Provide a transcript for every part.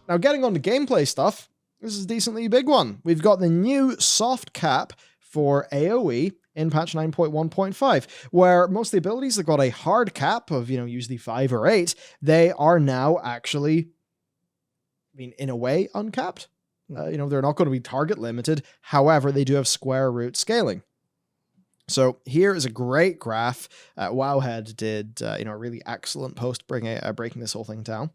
Now, getting on to gameplay stuff, this is a decently big one. We've got the new soft cap for AoE in patch 9.1.5, where most of the abilities that got a hard cap of, usually 5 or 8, they are now actually, in a way, uncapped. They're not going to be target limited. However, they do have square root scaling. So here is a great graph. Wowhead did, a really excellent post breaking this whole thing down.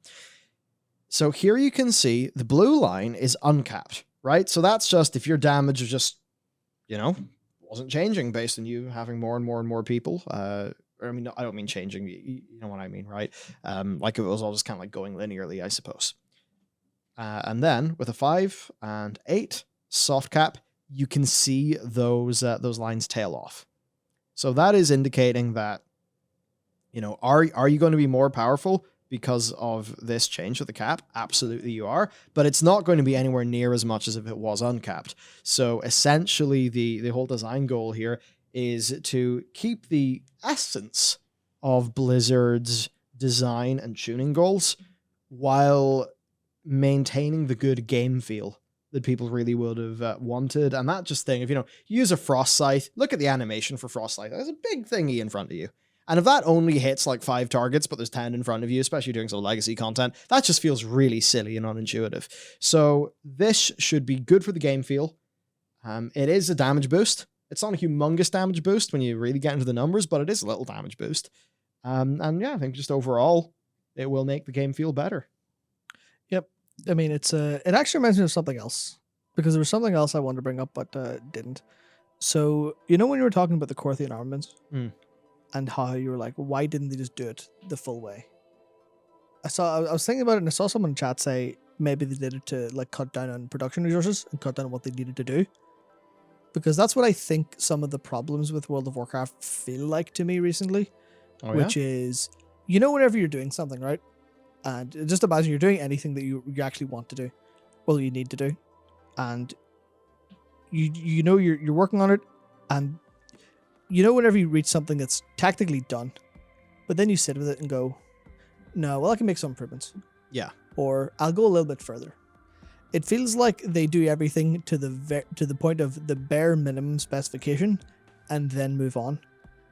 So here you can see the blue line is uncapped, right? So that's just if your damage is just, wasn't changing based on you having more and more and more people. I don't mean changing. You know what I mean, right? Like it was all just kind of like going linearly, I suppose. And then with a 5 and 8 soft cap, you can see those lines tail off. So that is indicating that, are you going to be more powerful because of this change with the cap? Absolutely you are, but it's not going to be anywhere near as much as if it was uncapped. So essentially the whole design goal here is to keep the essence of Blizzard's design and tuning goals while maintaining the good game feel that people really would have wanted. And that just thing, if you use a frost scythe, look at the animation for frost scythe. There's a big thingy in front of you. And if that only hits like 5 targets, but there's 10 in front of you, especially doing some legacy content, that just feels really silly and unintuitive. So this should be good for the game feel. It is a damage boost. It's not a humongous damage boost when you really get into the numbers, but it is a little damage boost. And yeah, I think just overall, it will make the game feel better. Yep. I mean, it actually reminds me of something else, because there was something else I wanted to bring up, but didn't. So, when you were talking about the Corthian armaments and how you were like, why didn't they just do it the full way? I was thinking about it, and I saw someone in chat say maybe they did it to like cut down on production resources and cut down on what they needed to do. Because that's what I think some of the problems with World of Warcraft feel like to me recently, which is, whenever you're doing something, right? And just imagine you're doing anything that you actually want to do. Well, you need to do. And you're working on it, and whenever you reach something that's technically done, but then you sit with it and go, no, well, I can make some improvements. Yeah. Or I'll go a little bit further. It feels like they do everything to the point of the bare minimum specification and then move on.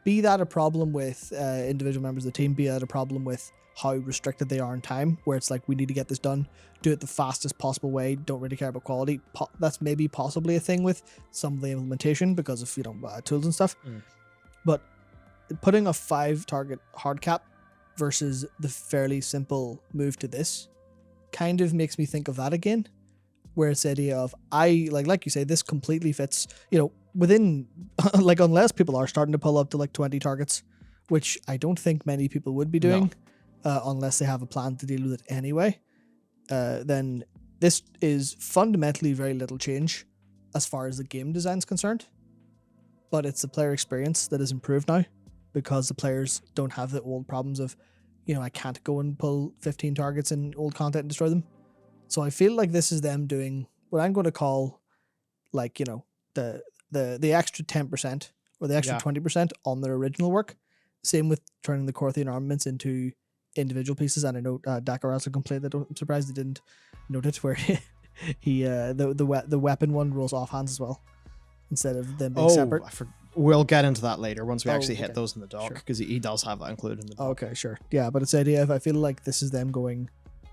Be that a problem with individual members of the team, be that a problem with how restricted they are in time, where it's like, we need to get this done, do it the fastest possible way, don't really care about quality. That's maybe possibly a thing with some of the implementation because of tools and stuff. But putting a 5 target hard cap versus the fairly simple move to this kind of makes me think of that again, where it's the idea of, like you say, this completely fits, within like, unless people are starting to pull up to like 20 targets, which I don't think many people would be doing. Unless they have a plan to deal with it anyway, then this is fundamentally very little change as far as the game design is concerned. But it's the player experience that is improved now, because the players don't have the old problems of, I can't go and pull 15 targets in old content and destroy them. So I feel like this is them doing what I'm going to call, like, the extra 10% or the extra 20% on their original work. Same with turning the Corthian armaments into individual pieces, and I know Dakar also complained that I'm surprised he didn't note it, where the weapon one rolls off hands as well instead of them being separate. We'll get into that later once we actually hit those in the dock, because he does have that included in the dock. Okay, sure. Yeah, but it's the idea of, I feel like this is them going,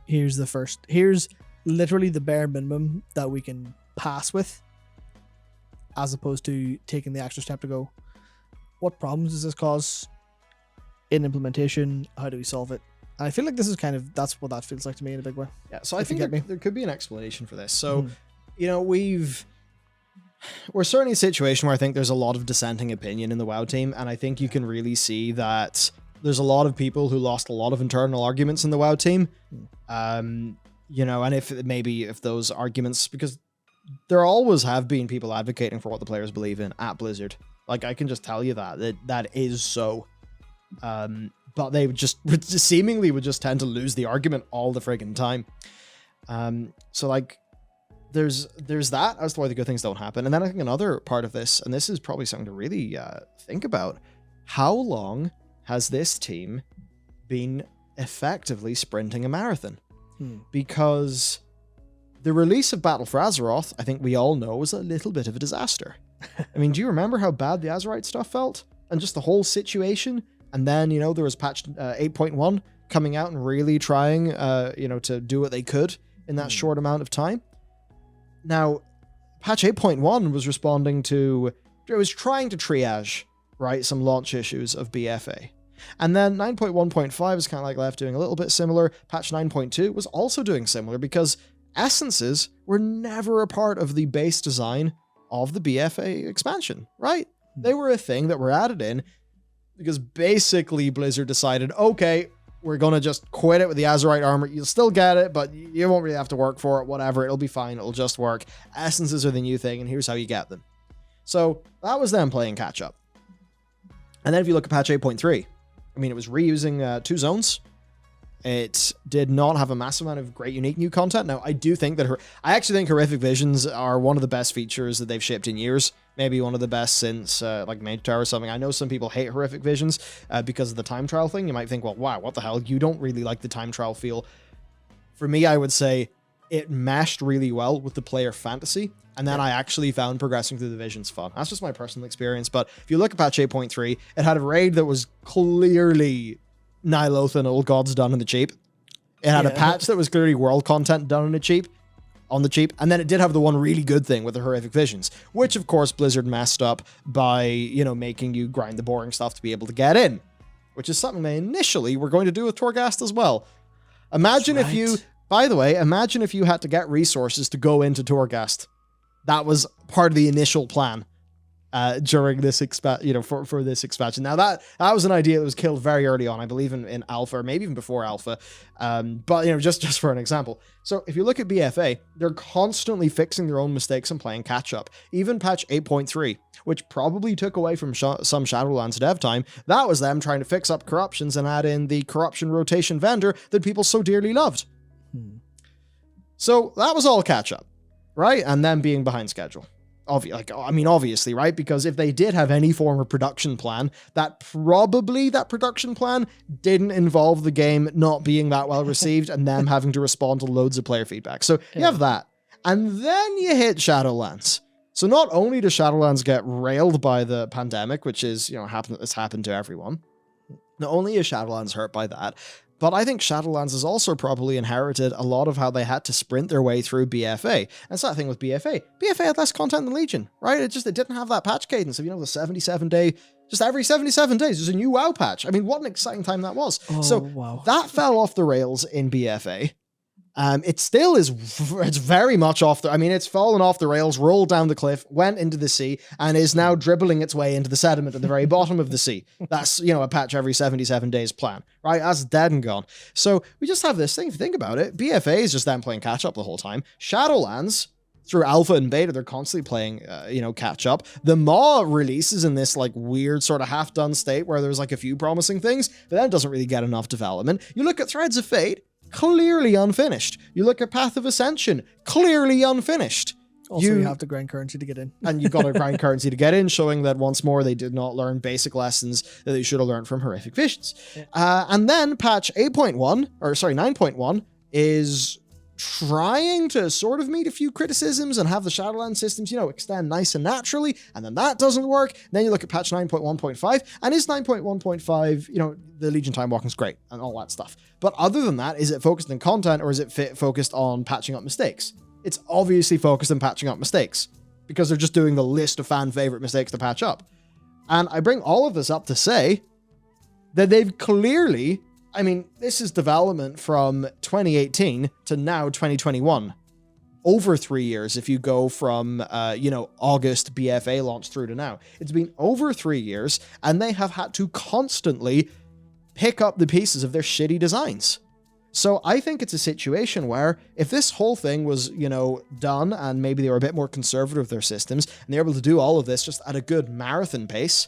here's literally the bare minimum that we can pass with, as opposed to taking the extra step to go, what problems does this cause in implementation? How do we solve it? And I feel like this is that's what that feels like to me in a big way. Yeah, so I think there could be an explanation for this. So, we're certainly in a situation where I think there's a lot of dissenting opinion in the WoW team, and I think you can really see that there's a lot of people who lost a lot of internal arguments in the WoW team. And if those arguments, because there always have been people advocating for what the players believe in at Blizzard. Like, I can just tell you that is so. But they would just seemingly would just tend to lose the argument all the friggin' time. So like, there's that as to why the good things don't happen. And then I think another part of this, and this is probably something to really think about, how long has this team been effectively sprinting a marathon? Because the release of Battle for Azeroth, I think we all know, was a little bit of a disaster. I mean, do you remember how bad the Azerite stuff felt? And just the whole situation? And then, there was patch 8.1 coming out and really trying, to do what they could in that short amount of time. Now, patch 8.1 was responding to... It was trying to triage, right, some launch issues of BFA. And then 9.1.5 is kind of like left doing a little bit similar. Patch 9.2 was also doing similar because essences were never a part of the base design of the BFA expansion, right? They were a thing that were added in because basically Blizzard decided, okay, we're going to just quit it with the Azerite armor. You'll still get it, but you won't really have to work for it, whatever. It'll be fine. It'll just work. Essences are the new thing, and here's how you get them. So that was them playing catch up. And then if you look at patch 8.3, I mean, it was reusing 2 zones. It did not have a massive amount of great, unique new content. Now, I do think that I actually think Horrific Visions are one of the best features that they've shipped in years. Maybe one of the best since like Mage Tower or something. I know some people hate Horrific Visions because of the time trial thing. You might think, well, wow, what the hell? You don't really like the time trial feel. For me, I would say it meshed really well with the player fantasy. And then I actually found progressing through the visions fun. That's just my personal experience. But if you look at patch 8.3, it had a raid that was clearly Nyloth and Old Gods done in the cheap. It had a patch that was clearly world content done in the cheap. And then it did have the one really good thing with the Horrific Visions, which of course Blizzard messed up by, making you grind the boring stuff to be able to get in, which is something they initially were going to do with Torghast as well. Imagine if you had to get resources to go into Torghast. That was part of the initial plan during this for this expansion. Now that was an idea that was killed very early on, I believe in alpha, or maybe even before alpha. But just for an example. So if you look at BFA, they're constantly fixing their own mistakes and playing catch up. Even patch 8.3, which probably took away from some Shadowlands dev time, that was them trying to fix up corruptions and add in the corruption rotation vendor that people so dearly loved. So that was all catch up. Right? And then being behind schedule. Obviously, right? Because if they did have any form of production plan, that production plan didn't involve the game not being that well received and them having to respond to loads of player feedback. So you have that. And then you hit Shadowlands. So not only does Shadowlands get railed by the pandemic, which is, it's happened to everyone. Not only is Shadowlands hurt by that, but I think Shadowlands has also probably inherited a lot of how they had to sprint their way through BFA. And it's that thing with BFA. BFA had less content than Legion, right? It didn't have that patch cadence of, the 77-day, just every 77 days, there's a new WoW patch. I mean, what an exciting time that was. Wow. That fell off the rails in BFA. It still is, it's very much it's fallen off the rails, rolled down the cliff, went into the sea, and is now dribbling its way into the sediment at the very bottom of the sea. That's, a patch every 77 days plan, right? That's dead and gone. So we just have this thing, if you think about it, BFA is just them playing catch up the whole time. Shadowlands, through alpha and beta, they're constantly playing, catch up. The Maw releases in this weird sort of half done state where there's a few promising things, but then it doesn't really get enough development. You look at Threads of Fate, clearly unfinished. You look at Path of Ascension, clearly unfinished. Also, you have to grind currency to get in. And you've got to grind currency to get in, showing that once more they did not learn basic lessons that they should have learned from Horrific Visions. Yeah. And then patch 9.1 is trying to sort of meet a few criticisms and have the Shadowland systems, extend nice and naturally, and then that doesn't work. And then you look at patch 9.1.5, and is 9.1.5, the Legion time walking is great and all that stuff. But other than that, is it focused on content or is it focused on patching up mistakes? It's obviously focused on patching up mistakes because they're just doing the list of fan favorite mistakes to patch up. And I bring all of this up to say that they've clearly, this is development from 2018 to now 2021. Over 3 years if you go from, August BFA launch through to now. It's been over 3 years, and they have had to constantly pick up the pieces of their shitty designs. So I think it's a situation where if this whole thing was, done and maybe they were a bit more conservative with their systems and they're able to do all of this just at a good marathon pace,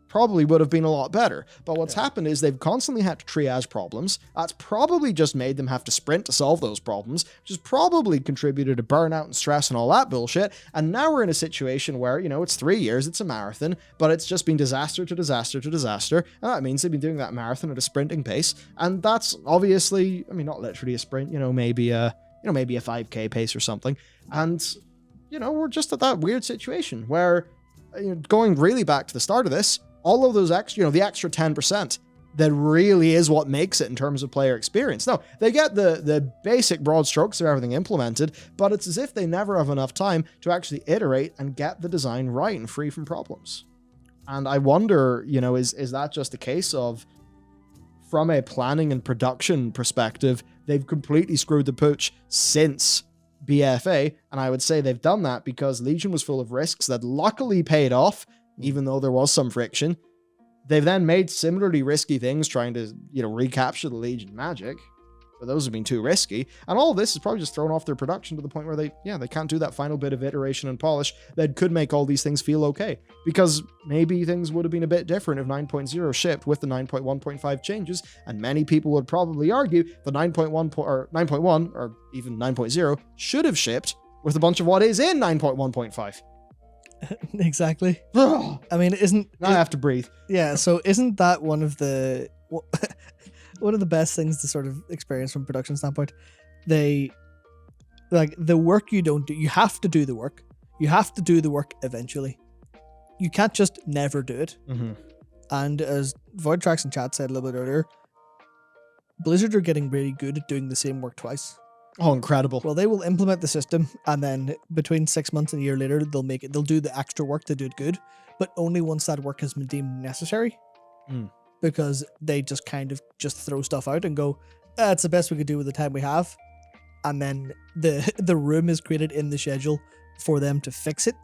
probably would have been a lot better. But what's happened is they've constantly had to triage problems. That's probably just made them have to sprint to solve those problems, which has probably contributed to burnout and stress and all that bullshit. And now we're in a situation where, it's 3 years, it's a marathon, but it's just been disaster to disaster to disaster. And that means they've been doing that marathon at a sprinting pace. And that's obviously, not literally a sprint, maybe a maybe a 5K pace or something. And, we're just at that weird situation where, going really back to the start of this, all of those extra, the extra 10%, that really is what makes it in terms of player experience. No, they get the basic broad strokes of everything implemented, but it's as if they never have enough time to actually iterate and get the design right and free from problems. And I wonder, is that just a case of, from a planning and production perspective, they've completely screwed the pooch since BFA, and I would say they've done that because Legion was full of risks that luckily paid off, even though there was some friction. They've then made similarly risky things trying to, recapture the Legion magic, but those have been too risky. And all of this is probably just thrown off their production to the point where they can't do that final bit of iteration and polish that could make all these things feel okay. Because maybe things would have been a bit different if 9.0 shipped with the 9.1.5 changes, and many people would probably argue the 9.1 or 9.1 or even 9.0 should have shipped with a bunch of what is in 9.1.5. Exactly. I have to breathe. Yeah, so isn't that one of the best things to sort of experience from a production standpoint? The work you don't do, you have to do the work. You have to do the work eventually. You can't just never do it. Mm-hmm. And as Void Tracks in chat said a little bit earlier, Blizzard are getting really good at doing the same work twice. Oh, incredible. Well, they will implement the system, and then between 6 months and a year later, they'll do the extra work to do it good, but only once that work has been deemed necessary. Because they just kind of just throw stuff out and go, it's the best we could do with the time we have. And then the room is created in the schedule for them to fix it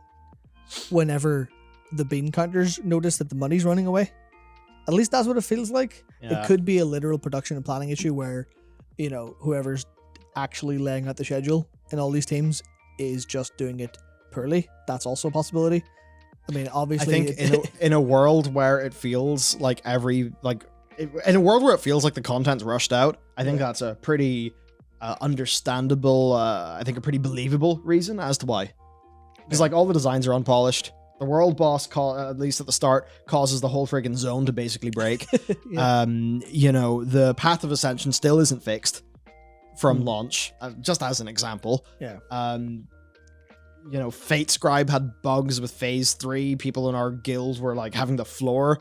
whenever the bean counters notice that the money's running away. At least that's what it feels like. Yeah. It could be a literal production and planning issue where, whoever's actually laying out the schedule in all these teams is just doing it poorly. That's also a possibility. I mean, obviously, I think in a world where it feels like in a world where it feels like the content's rushed out, I think that's a pretty understandable, I think a pretty believable reason as to why. Because all the designs are unpolished. The world boss, at least at the start, causes the whole friggin' zone to basically break. Yeah. The path of ascension still isn't fixed from launch, just as an example. Yeah. Fate Scribe had bugs with Phase 3. People in our guild were having the floor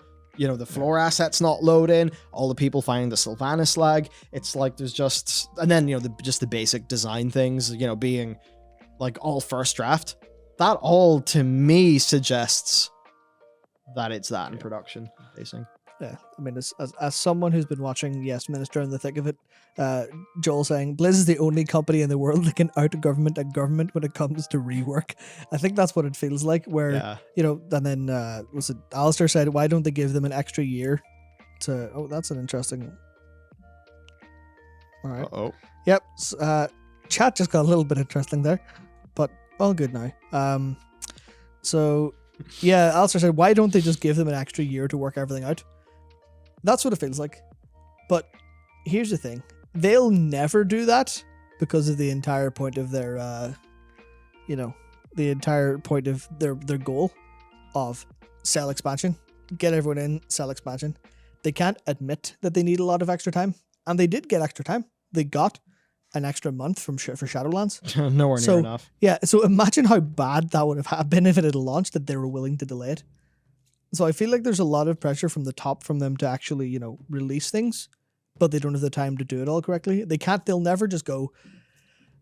assets not load in. All the people finding the Sylvanas lag. It's there's just, and then, the basic design things, being all first draft. That all to me suggests that it's that in production facing. Yeah, I mean, as someone who's been watching Minister in the thick of it, Joel saying, Blizz is the only company in the world that can out-government a government when it comes to rework. I think that's what it feels like, where, and then, Alistair said, why don't they give them an extra year to, that's an interesting, all right. Uh-oh. Yep, chat just got a little bit interesting there, but all good now. Alistair said, why don't they just give them an extra year to work everything out? That's what it feels like. But here's the thing. They'll never do that because of the entire point of their, their goal of sell expansion. Get everyone in, sell expansion. They can't admit that they need a lot of extra time. And they did get extra time. They got an extra month for Shadowlands. Nowhere near enough. Yeah, so imagine how bad that would have been if it had launched, that they were willing to delay it. So I feel like there's a lot of pressure from the top from them to actually, release things, but they don't have the time to do it all correctly. They'll never just go,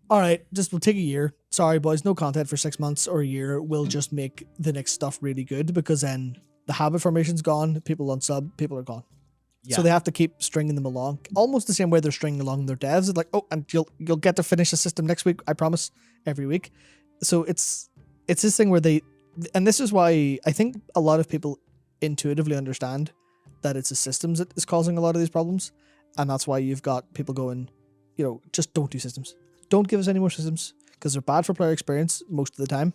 all right, we'll take a year. Sorry, boys, no content for 6 months or a year. We'll just make the next stuff really good, because then the habit formation's gone, people unsub, people are gone. Yeah. So they have to keep stringing them along, almost the same way they're stringing along their devs. It's and you'll get to finish the system next week, I promise, every week. So it's this thing where and this is why I think a lot of people intuitively understand that it's the systems that is causing a lot of these problems, and that's why you've got people going, just don't do systems. Don't give us any more systems, because they're bad for player experience most of the time.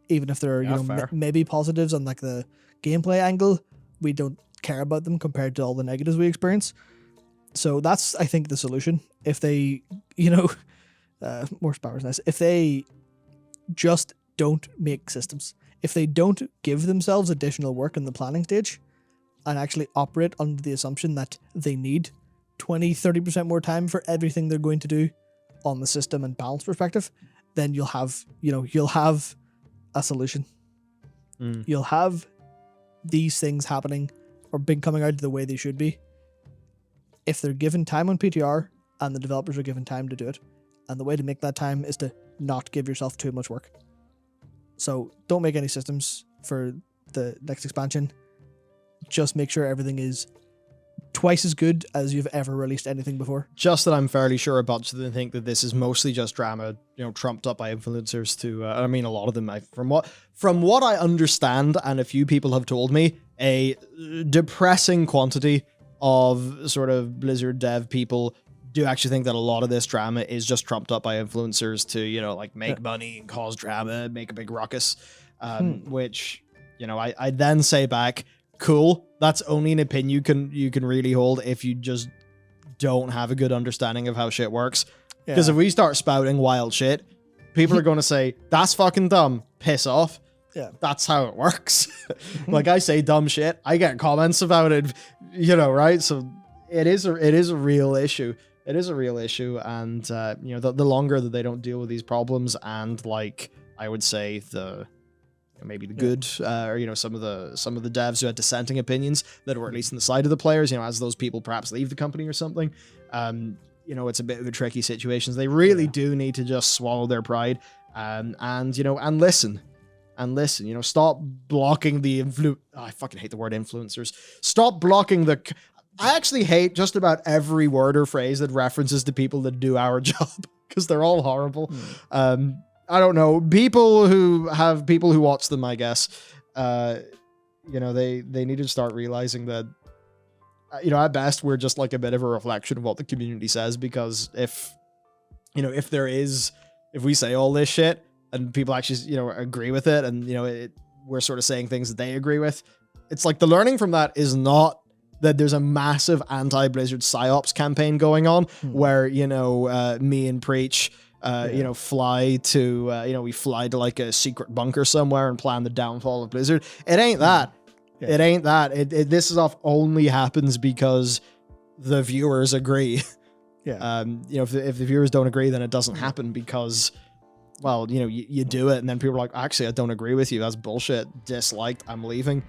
Even if there are maybe positives on the gameplay angle, we don't care about them compared to all the negatives we experience. So that's, I think, the solution. If they, more spammers nice. If they just don't make systems, if they don't give themselves additional work in the planning stage and actually operate under the assumption that they need 20-30% more time for everything they're going to do on the system and balance perspective, then you'll have a solution. You'll have these things happening or been coming out the way they should be if they're given time on PTR and the developers are given time to do it. And the way to make that time is to not give yourself too much work. So don't make any systems for the next expansion. Just make sure everything is twice as good as you've ever released anything before. Just that I'm fairly sure a bunch of them think that this is mostly just drama, trumped up by influencers to, I mean, a lot of them, from what I understand, and a few people have told me, a depressing quantity of sort of Blizzard dev people do actually think that a lot of this drama is just trumped up by influencers to, make money and cause drama, make a big ruckus, which, I then say back, cool. That's only an opinion you can really hold if you just don't have a good understanding of how shit works. Because if we start spouting wild shit, people are going to say, that's fucking dumb. Piss off. Yeah. That's how it works. Like I say dumb shit, I get comments about it, right? So it is a real issue. It is a real issue. And, the longer that they don't deal with these problems and I would say maybe the good, or some of the devs who had dissenting opinions that were at least on the side of the players, as those people perhaps leave the company or something, it's a bit of a tricky situation. They really do need to just swallow their pride, and listen. Stop blocking the I fucking hate the word influencers. Stop blocking I actually hate just about every word or phrase that references to people that do our job because they're all horrible. I don't know. People who watch them, I guess, they need to start realizing that, at best, we're just like a bit of a reflection of what the community says, because if we say all this shit and people actually, agree with it and, we're sort of saying things that they agree with, it's like the learning from that is not that there's a massive anti-Blizzard PsyOps campaign going on where, me and Preach... fly to, we fly to like a secret bunker somewhere and plan the downfall of Blizzard. It ain't that. Yeah. It ain't that. This stuff only happens because the viewers agree. Yeah. If the viewers don't agree, then it doesn't happen because, well, you do it and then people are like, actually, I don't agree with you. That's bullshit. Disliked. I'm leaving.